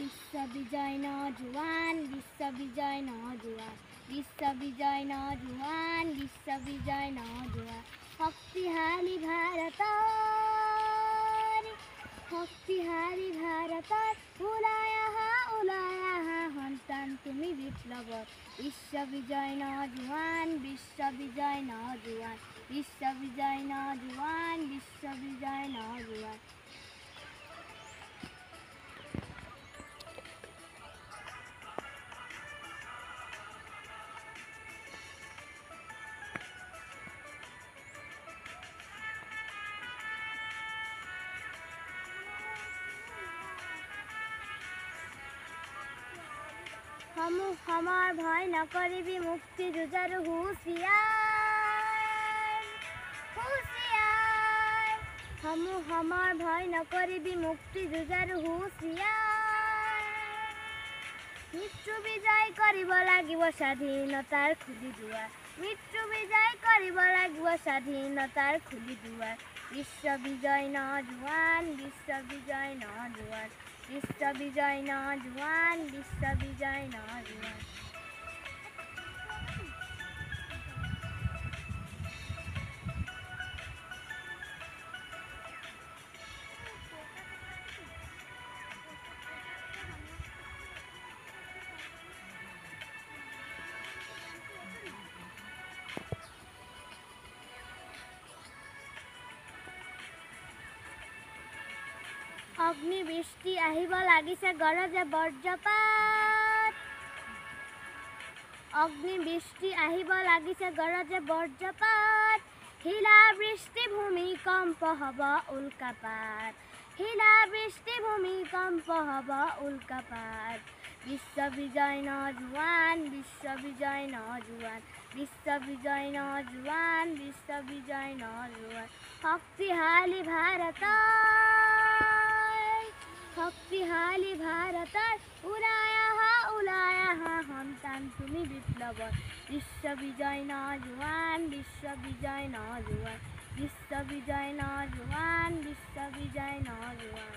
বিশ্ববিজয় নজওয়ান বিশ্ববিজয় নজওয়ান বিশ্ববিজয় নজওয়ান বিশ্ববিজয় নজওয়ান শক্তিশালী ভাৰতৰ ওলাই আহা সন্তান তুমি বিপ্লৱৰ বিশ্ববিজয় নজওয়ান বিশ্ববিজয় নজওয়ান বিশ্ববিজয় নজওয়ান বিশ্ববিজয় নজওয়ান। সমূহৰ ভয় নকৰিবি মুক্তি যুঁজাৰ হুঁচিয়াৰ সমূহৰ ভয় নকৰিবি মুক্তি যুঁজাৰ হুঁচিয়াৰ মৃত্যু বিজয় কৰিব লাগিব স্বাধীনতাৰ খুলি দুৱাৰ মৃত্যু বিজয় কৰিব লাগিব স্বাধীনতাৰ খুলি দুৱাৰ বিশ্ববিজয় নজওয়ান বিশ্ববিজয় নজওয়ান বিশ্ববিজয় নজওয়ান বিশ্ববিজয় নজওয়ান। অগ্নিবৃষ্টি আহিব লাগিছে গৰজে বজ্ৰপাত অগ্নিবৃষ্টি আহিব লাগিছে গৰজে বজ্ৰপাত শিলাবৃষ্টি ভূমিকম্প হ'ব উল্কাপাত শিলাবৃষ্টি ভূমিকম্প হ'ব উল্কাপাত বিশ্ববিজয় নজওয়ান বিশ্ববিজয় নজওয়ান বিশ্ববিজয় নজওয়ান বিশ্ববিজয় নজওয়ান শক্তিশালী ভাৰতৰ ওলাই আহা সন্তান তুমি বিপ্লৱৰ বিশ্ববিজয় নজওয়ান বিশ্ববিজয় নজওয়ান বিশ্ববিজয় নজওয়ান বিশ্ববিজয় নজওয়ান।